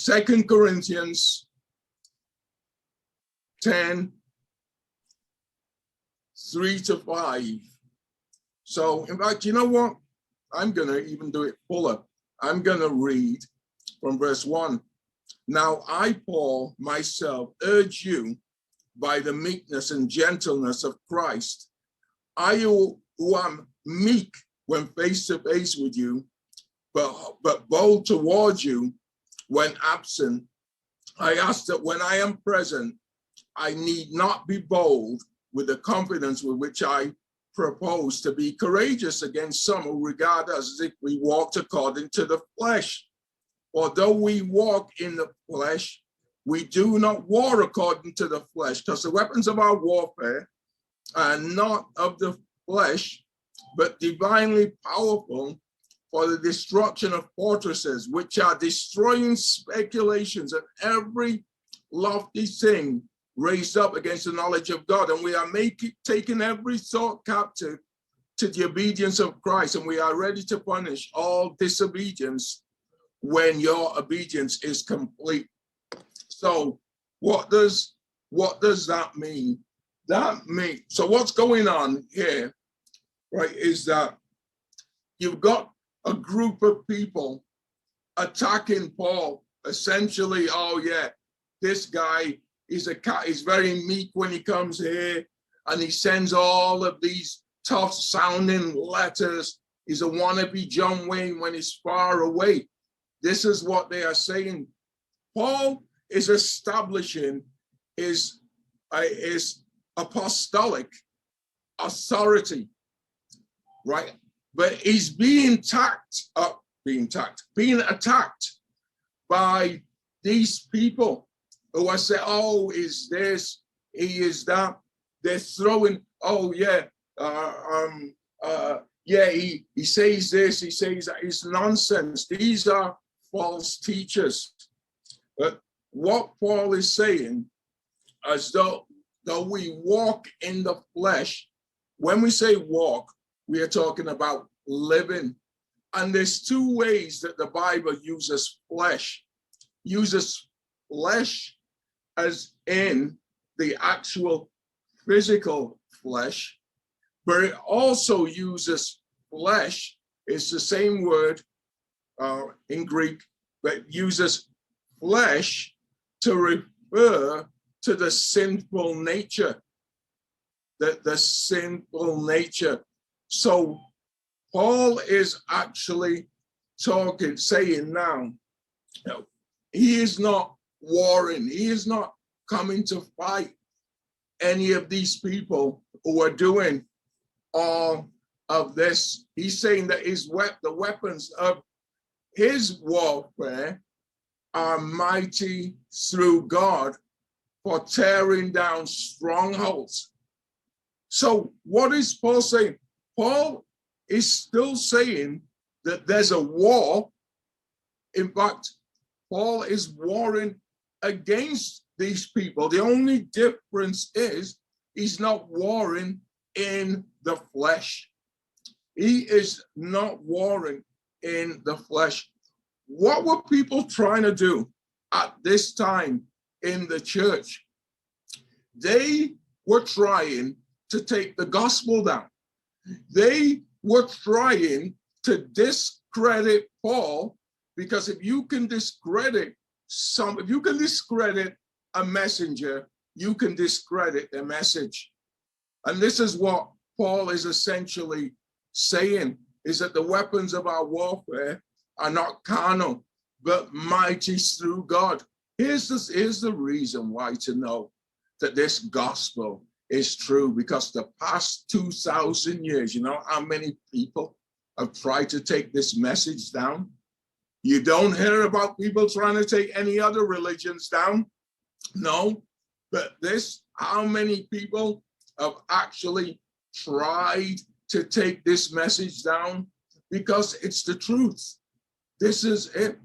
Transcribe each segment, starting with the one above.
2 Corinthians 10, 3-5. So, in fact, you know what? I'm going to even do it fuller. I'm going to read from verse 1. Now I, Paul, myself, urge you by the meekness and gentleness of Christ. I who am meek when face to face with you, but bold towards you when absent. I ask that when I am present, I need not be bold with the confidence with which I propose to be courageous against some who regard us as if we walked according to the flesh. Although we walk in the flesh, we do not war according to the flesh, because the weapons of our warfare are not of the flesh, but divinely powerful for the destruction of fortresses, which are destroying speculations and every lofty thing raised up against the knowledge of God. And we are taking every thought captive to the obedience of Christ, and we are ready to punish all disobedience when your obedience is complete. So what does that mean? So what's going on here, right, is that you've got a group of people attacking Paul, essentially. Oh yeah, this guy is very meek when he comes here, and he sends all of these tough sounding letters. He's a wannabe John Wayne when he's far away. This is what they are saying. Paul is establishing his apostolic authority, right? But he's being attacked by these people who are saying, oh, is this, he is that. They're throwing, oh yeah, yeah, he says this, he says that. It's nonsense. These are false teachers. But what Paul is saying, as though we walk in the flesh, when we say walk, we are talking about living. And there's two ways that the Bible uses flesh. Uses flesh as in the actual physical flesh, but it also uses flesh. It's the same word in Greek, but uses flesh to refer to the sinful nature, the sinful nature. So Paul is actually saying now, he is not warring, he is not coming to fight any of these people who are doing all of this. He's saying that the weapons of his warfare are mighty through God for tearing down strongholds. So what is Paul saying? Paul is still saying that there's a war. In fact, Paul is warring against these people. The only difference is he's not warring in the flesh. He is not warring in the flesh. What were people trying to do at this time in the church? They were trying to take the gospel down. They were trying to discredit Paul, because if you can discredit a messenger, you can discredit the message. And this is what Paul is essentially saying, is that the weapons of our warfare are not carnal, but mighty through God. Here's the reason why to know that this gospel is true, because the past 2,000 years, you know how many people have tried to take this message down? You don't hear about people trying to take any other religions down. No, but how many people have actually tried to take this message down? Because it's the truth. This is it.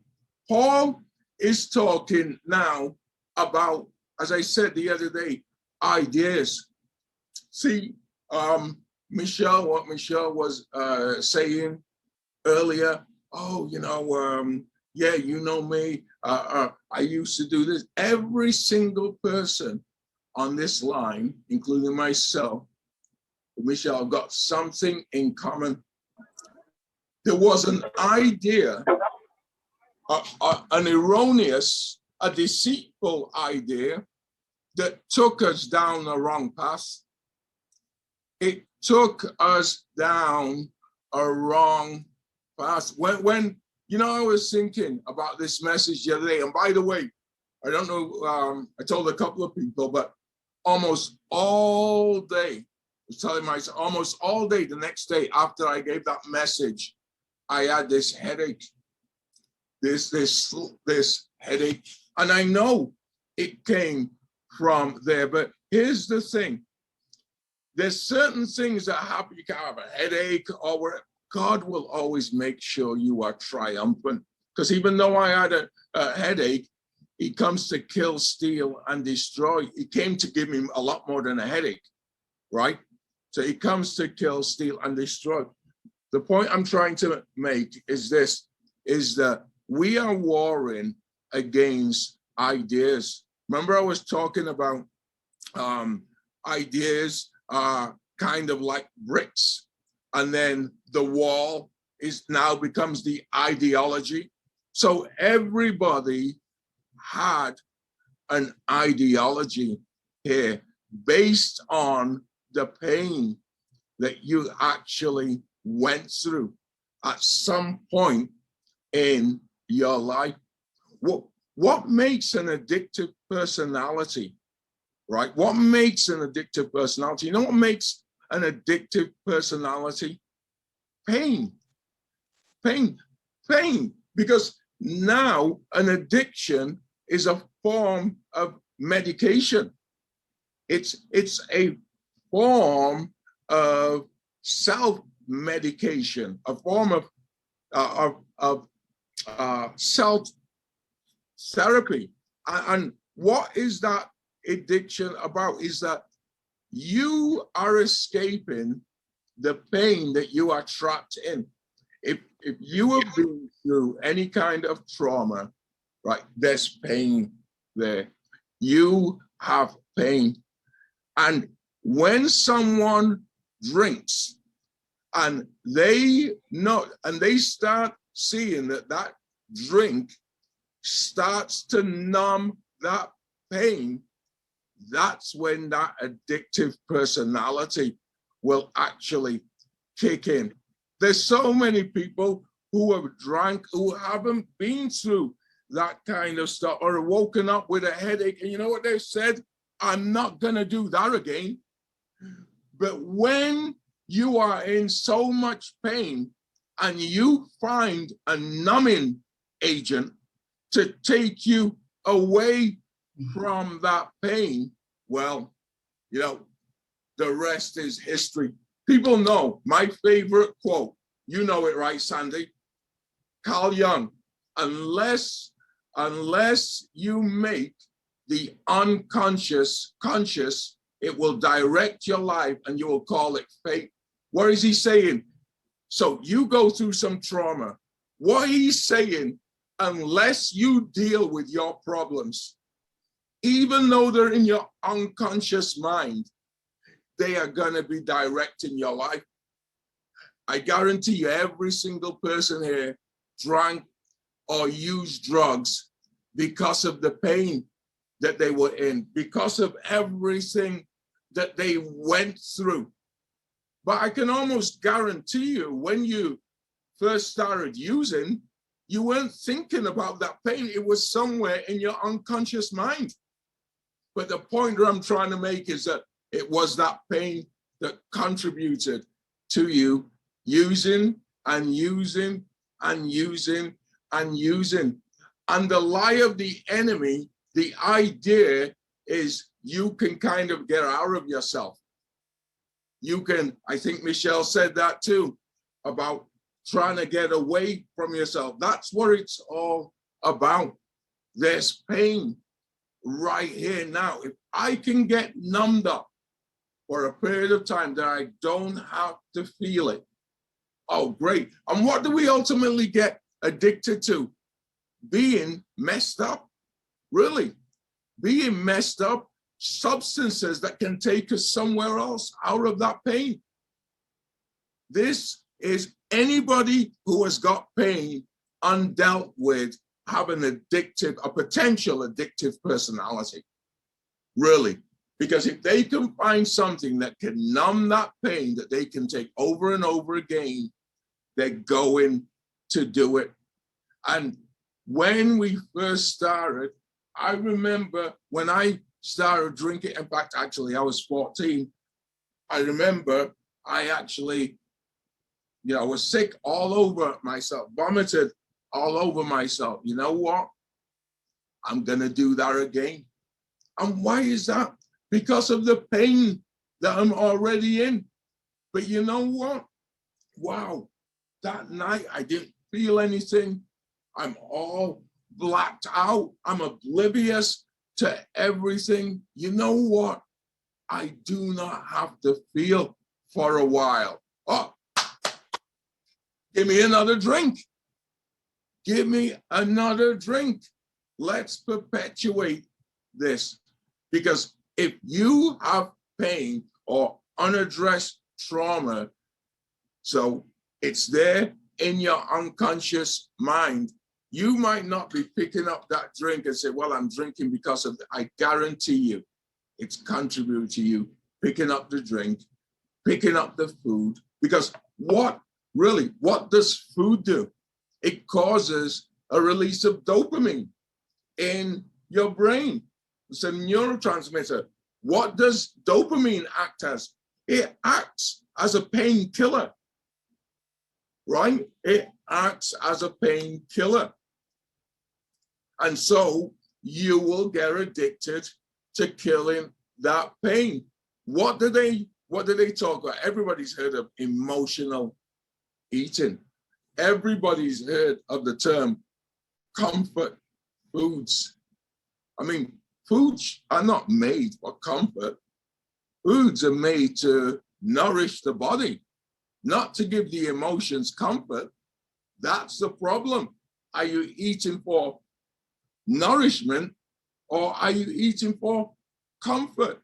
Paul is talking now about, as I said the other day, ideas. See, what Michelle was saying earlier, yeah, you know me, I used to do this. Every single person on this line, including myself, Michelle, got something in common. There was an idea, an erroneous, a deceitful idea that took us down the wrong path. It took us down a wrong path. When you know, I was thinking about this message the other day, and by the way, I don't know, I told a couple of people, but almost all day, I was telling myself, almost all day the next day after I gave that message, I had this headache, this headache, and I know it came from there. But here's the thing: there's certain things that happen. You can have a headache, or God will always make sure you are triumphant. Because even though I had a headache, He comes to kill, steal, and destroy. He came to give me a lot more than a headache, right? So He comes to kill, steal, and destroy. The point I'm trying to make is this, is that we are warring against ideas. Remember I was talking about ideas are kind of like bricks, and then the wall is now becomes the ideology. So everybody had an ideology here based on the pain that you actually went through at some point in your life. What makes an addictive personality, right? What makes an addictive personality? You know what makes an addictive personality? Pain, pain, pain. Because now an addiction is a form of medication. It's a form of self-medication, a form of self-therapy. And what is that addiction about? Is that you are escaping the pain that you are trapped in. If you have been through any kind of trauma, right, there's pain there. You have pain. And when someone drinks and they start seeing that drink starts to numb that pain, that's when that addictive personality will actually kick in. There's so many people who have drank who haven't been through that kind of stuff, or woken up with a headache, and you know what they've said? I'm not gonna do that again. But when you are in so much pain and you find a numbing agent to take you away from that pain, well, you know, the rest is history. People know my favorite quote. You know it, right, Sandy? Carl Jung, unless you make the unconscious conscious, it will direct your life and you will call it fate. What is he saying? So you go through some trauma. What he's saying, unless you deal with your problems, even though they're in your unconscious mind, they are going to be directing your life. I guarantee you, every single person here drank or used drugs because of the pain that they were in, because of everything that they went through. But I can almost guarantee you, when you first started using, you weren't thinking about that pain. It was somewhere in your unconscious mind. But the point that I'm trying to make is that it was that pain that contributed to you using and using and using and using. And the lie of the enemy, the idea is you can kind of get out of yourself. You can, I think Michelle said that too, about trying to get away from yourself. That's what it's all about. There's pain right here now. If I can get numbed up for a period of time that I don't have to feel it, oh, great. And what do we ultimately get addicted to? being messed up, really, being messed up, substances that can take us somewhere else out of that pain. This is anybody who has got pain undealt with, have an addictive, a potential addictive personality, really. Because if they can find something that can numb that pain that they can take over and over again, they're going to do it. And when we first started, I remember when I started drinking, in fact, actually, I was 14. I remember I actually, was sick all over myself, vomited all over myself. You know what? I'm going to do that again. And why is that? Because of the pain that I'm already in. But you know what? Wow, that night I didn't feel anything. I'm all blacked out. I'm oblivious to everything. You know what? I do not have to feel for a while. Oh, give me another drink. Give me another drink. Let's perpetuate this. Because if you have pain or unaddressed trauma, so it's there in your unconscious mind, you might not be picking up that drink and say, well, I'm drinking because of, I guarantee you, it's contributing to you picking up the drink, picking up the food. Because what does food do? It causes a release of dopamine in your brain. It's a neurotransmitter. What does dopamine act as? It acts as a painkiller, right? It acts as a painkiller. And so you will get addicted to killing that pain. What do they talk about? Everybody's heard of emotional eating. Everybody's heard of the term comfort foods. I mean, foods are not made for comfort. Foods are made to nourish the body, not to give the emotions comfort. That's the problem. Are you eating for nourishment or are you eating for comfort?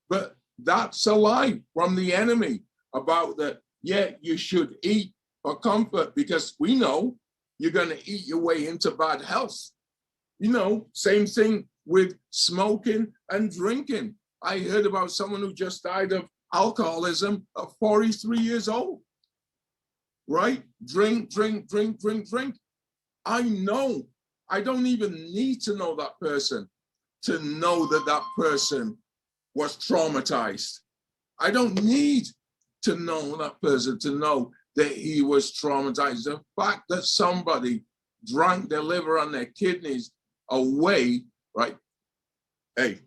But that's a lie from the enemy about that. Yeah, you should eat for comfort because we know you're going to eat your way into bad health. Same thing with smoking and drinking. I heard about someone who just died of alcoholism at 43 years old, right? Drink. I know, I don't even need to know that person to know that that person was traumatized. I don't need to know that person to know that he was traumatized. The fact that somebody drank their liver and their kidneys away, right? Hey,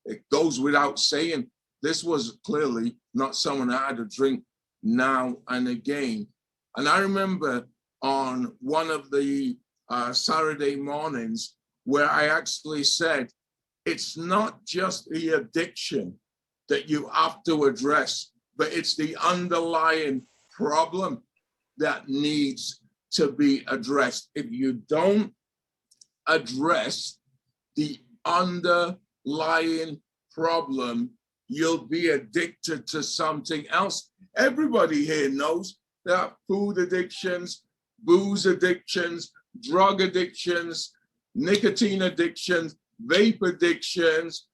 it goes without saying, this was clearly not someone that had a drink now and again. And I remember on one of the Saturday mornings where I actually said, it's not just the addiction that you have to address, but it's the underlying problem that needs to be addressed. If you don't address the underlying problem, you'll be addicted to something else. Everybody here knows that food addictions, booze addictions, drug addictions, nicotine addictions, vape addictions,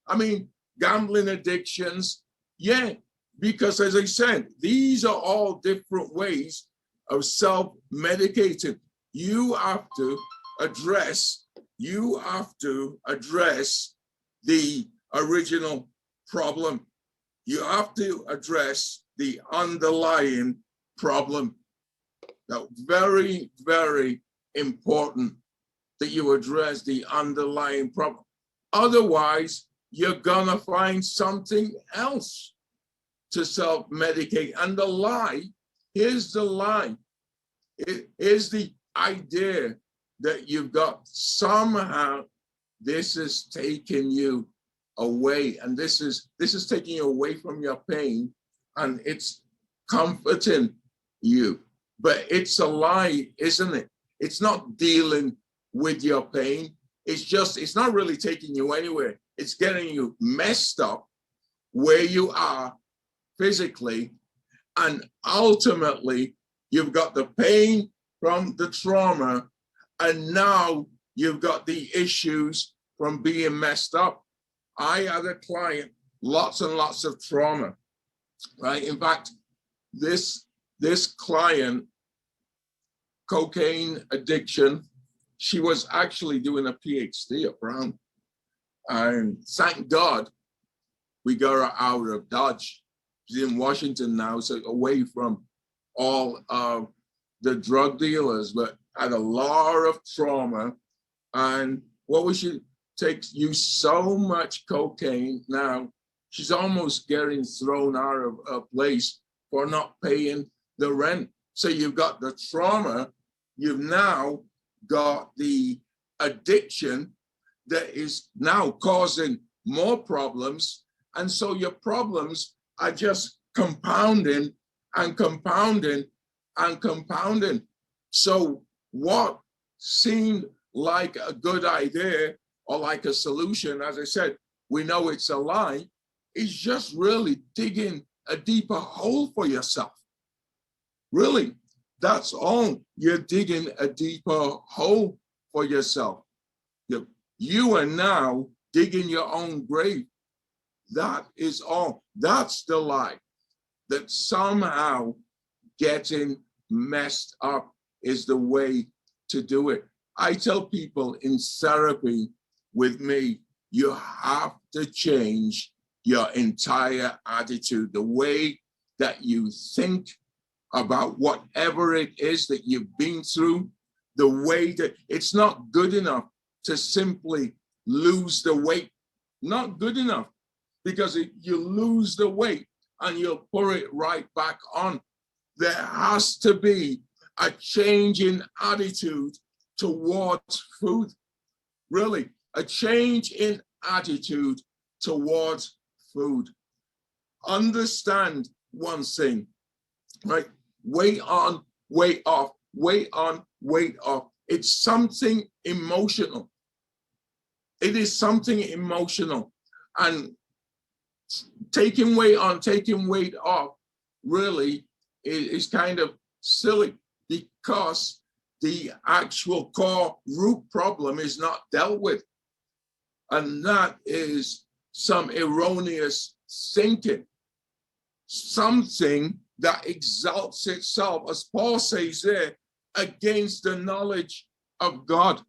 gambling addictions. Yeah, because as I said, these are all different ways of self-medicating. You have to address the original problem. You have to address the underlying problem. Now, very, very important that you address the underlying problem. Otherwise, you're gonna find something else to self-medicate. And the lie, here's the lie. It is the idea that you've got somehow this is taking you away, and this is taking you away from your pain, and it's comforting you. But it's a lie, isn't it? It's not dealing with your pain. It's not really taking you anywhere. It's getting you messed up where you are physically. And ultimately, you've got the pain from the trauma, and now you've got the issues from being messed up. I had a client, lots and lots of trauma, right? In fact, this client, cocaine addiction, she was actually doing a PhD at Brown. And thank God we got her out of Dodge. She's in Washington now, so away from all of the drug dealers, but had a lot of trauma. And what was she use so much cocaine now, she's almost getting thrown out of a place for not paying the rent. So you've got the trauma, you've now got the addiction that is now causing more problems. And so your problems are just compounding and compounding and compounding. So what seemed like a good idea or like a solution, as I said, we know it's a lie, is just really digging a deeper hole for yourself. Really, that's all. You're digging a deeper hole for yourself. You are now digging your own grave. That is all. That's the lie. That somehow getting messed up is the way to do it. I tell people in therapy with me, you have to change your entire attitude, the way that you think about whatever it is that you've been through, the way that it's not good enough to simply lose the weight. Not good enough, because if you lose the weight and you'll put it right back on, there has to be a change in attitude towards food. Really, a change in attitude towards food. Understand one thing, right? Weight on, weight off, weight on, weight off. It's something emotional. It is something emotional. And taking weight on, taking weight off really is kind of silly, because the actual core root problem is not dealt with. And that is some erroneous thinking, something that exalts itself, as Paul says there, against the knowledge of God.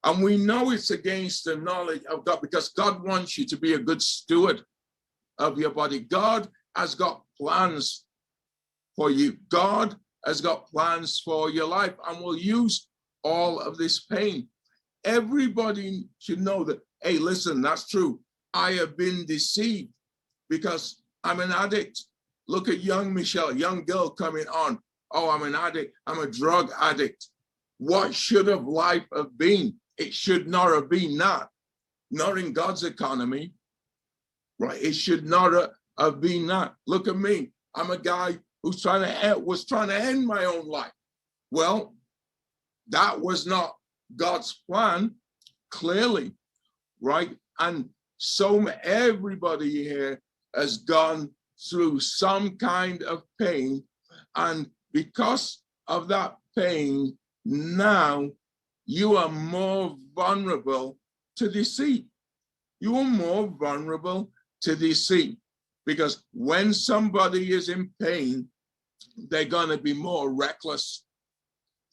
And we know it's against the knowledge of God because God wants you to be a good steward of your body. God has got plans for you. God has got plans for your life and will use all of this pain. Everybody should know that, hey, listen, that's true. I have been deceived because I'm an addict. Look at young Michelle, young girl coming on. Oh, I'm an addict. I'm a drug addict. What should have life have been? It should not have been that. Not in God's economy, right? It should not have been that. Look at me. I'm a guy who's was trying to end my own life. Well, that was not God's plan, clearly, right? And so everybody here has gone through some kind of pain, and because of that pain, now you are more vulnerable to deceit. You are more vulnerable to deceit, because when somebody is in pain, they're going to be more reckless.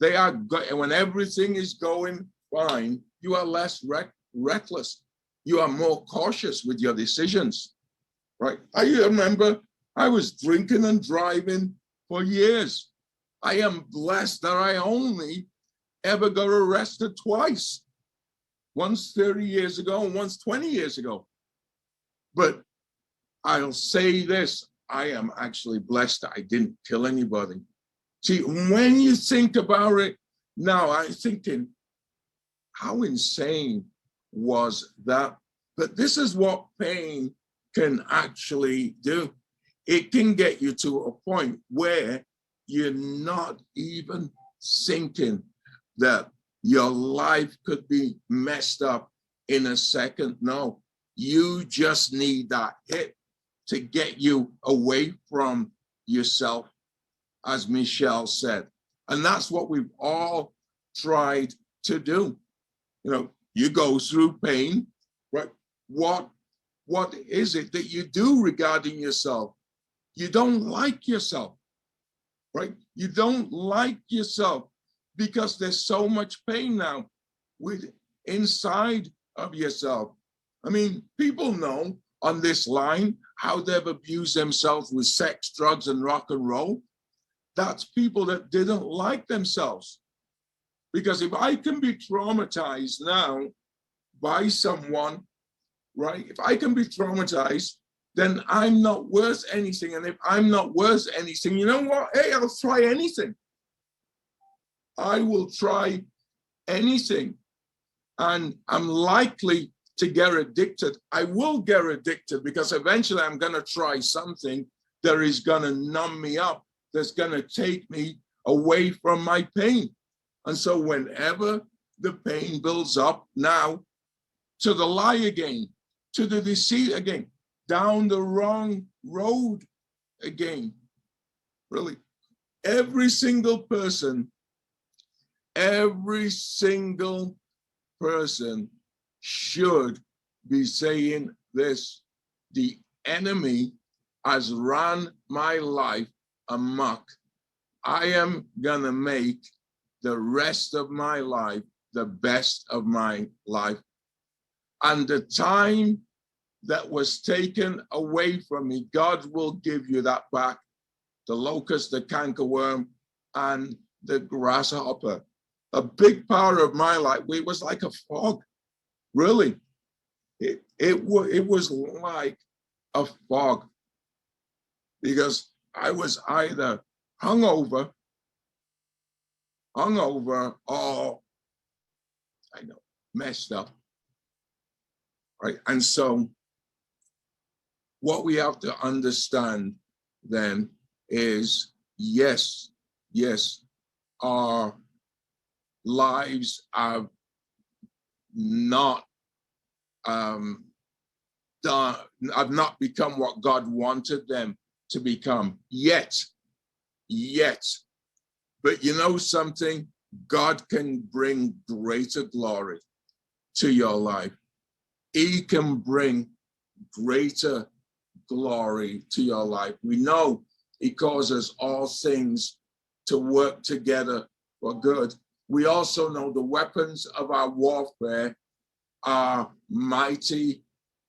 They are, when everything is going fine, you are less reckless. You are more cautious with your decisions, right? I remember I was drinking and driving for years. I am blessed that I only ever got arrested twice. Once 30 years ago and once 20 years ago. But I'll say this, I am actually blessed that I didn't kill anybody. See, when you think about it now, I'm thinking, how insane was that? But this is what pain can actually do. It can get you to a point where you're not even thinking that your life could be messed up in a second. No, you just need that hit to get you away from yourself, as Michelle said. And that's what we've all tried to do. You know, you go through pain, right? What is it that you do regarding yourself? You don't like yourself, right? You don't like yourself because there's so much pain now with inside of yourself. I mean, people know on this line how they've abused themselves with sex, drugs, and rock and roll. That's people that didn't like themselves. Because if I can be traumatized now by someone, right? If I can be traumatized, then I'm not worth anything. And if I'm not worth anything, you know what? Hey, I'll try anything. I will try anything. And I'm likely to get addicted. I will get addicted because eventually I'm going to try something that is going to numb me up, that's going to take me away from my pain. And so whenever the pain builds up now, to the lie again, to the deceit again, down the wrong road again. Really, every single person should be saying this: the enemy has run my life amok. I am gonna make the rest of my life the best of my life. And the time that was taken away from me, God will give you that back. The locust, the cankerworm, and the grasshopper. A big part of my life, it was like a fog, really. It was like a fog, because I was either hungover, or I know, messed up, right? And so what we have to understand then is, yes, our lives have not have not become what God wanted them to become yet. But you know something? God can bring greater glory to your life. He can bring greater glory to your life. We know He causes all things to work together for good. We also know the weapons of our warfare are mighty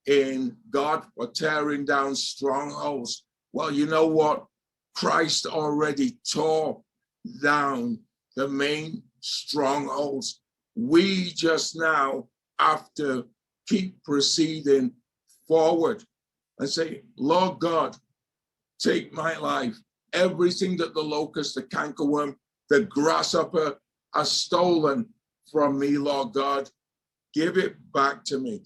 in God for tearing down strongholds. Well, you know what? Christ already tore down the main strongholds. We just now have to keep proceeding forward and say, Lord God, take my life. Everything that the locust, the cankerworm, the grasshopper has stolen from me, Lord God, give it back to me.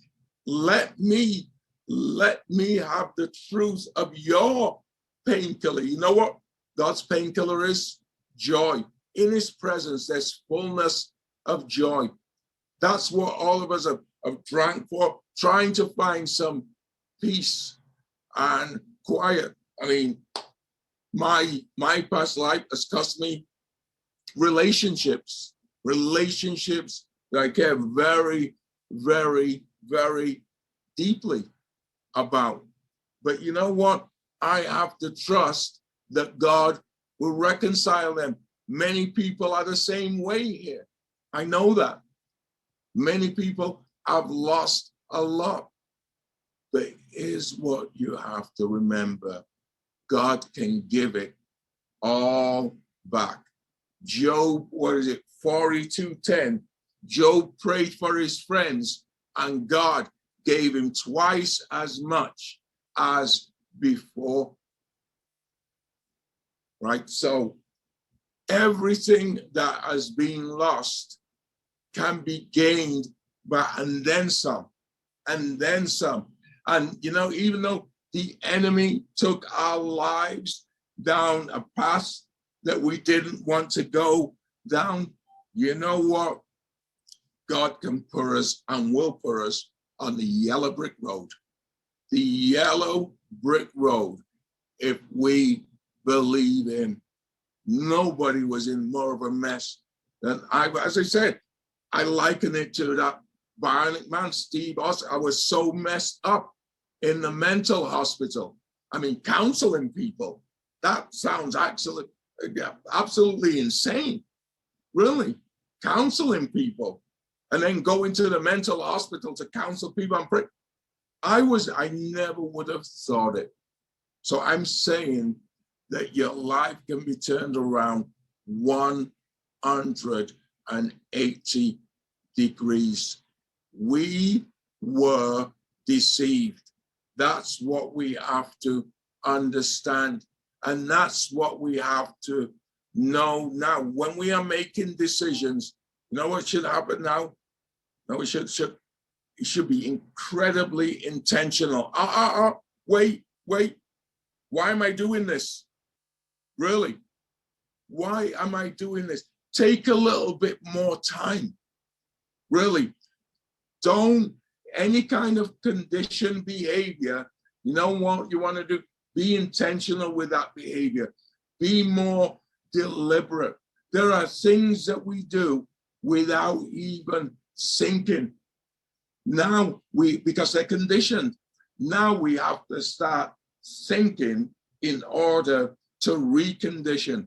Let me have the truth of your painkiller. You know what God's painkiller is? Joy. In His presence, there's fullness of joy. That's what all of us have drank for, trying to find some peace and quiet. I mean, my past life has cost me relationships that I care very, very, very deeply about. But you know what? I have to trust that God will reconcile them. Many people are the same way here. I know that. Many people have lost a lot. But here's what you have to remember. God can give it all back. Job, 42:10. Job prayed for his friends, and God gave him twice as much as before. Right? So everything that has been lost can be gained, and then some, and then some. And you know, even though the enemy took our lives down a path that we didn't want to go down, you know what? God can put us and will put us on the yellow brick road. The yellow brick road, if we believe in. Nobody was in more of a mess than I. As I said, I liken it to that bionic man, Steve Austin. I was so messed up in the mental hospital. I mean, counseling people. That sounds absolutely insane. Really, counseling people and then going to the mental hospital to counsel people and pray. I never would have thought it. So I'm saying that your life can be turned around 180 degrees. We were deceived. That's what we have to understand. And that's what we have to know now. When we are making decisions, you know what should happen now? No, it should be incredibly intentional. Wait. Why am I doing this? Really? Why am I doing this? Take a little bit more time. Really. Don't, any kind of conditioned behavior, you know what you want to do? Be intentional with that behavior. Be more deliberate. There are things that we do without even thinking. Now because they're conditioned, now we have to start thinking in order to recondition.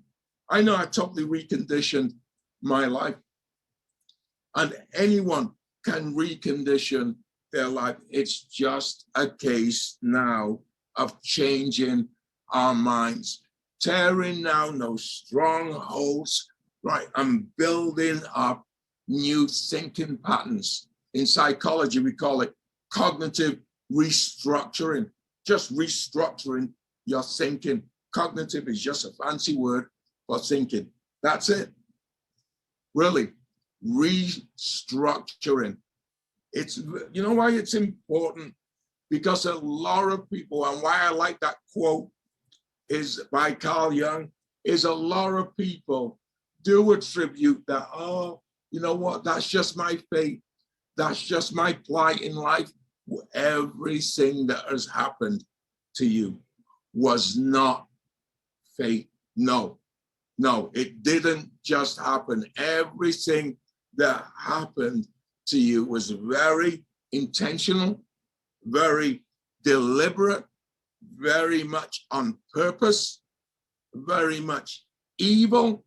I know I totally reconditioned my life, and anyone can recondition their life. It's just a case now of changing our minds, tearing down those strongholds, right, and building up new thinking patterns. In psychology, we call it cognitive restructuring, just restructuring your thinking. Cognitive is just a fancy word for thinking. That's it. Really, restructuring. It's, you know why it's important? Because a lot of people, and why I like that quote is by Carl Jung, is a lot of people do attribute that, oh, you know what, that's just my fate. That's just my plight in life. Everything that has happened to you was not fate. No, it didn't just happen. Everything that happened to you was very intentional, very deliberate, very much on purpose, very much evil,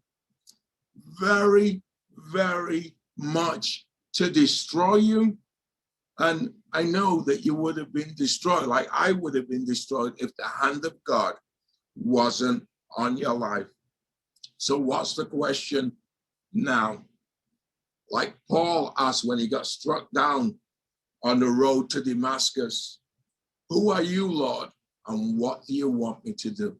very, very much to destroy you. And I know that you would have been destroyed, like I would have been destroyed if the hand of God wasn't on your life. So what's the question now? Like Paul asked when he got struck down on the road to Damascus, who are you, Lord? And what do you want me to do?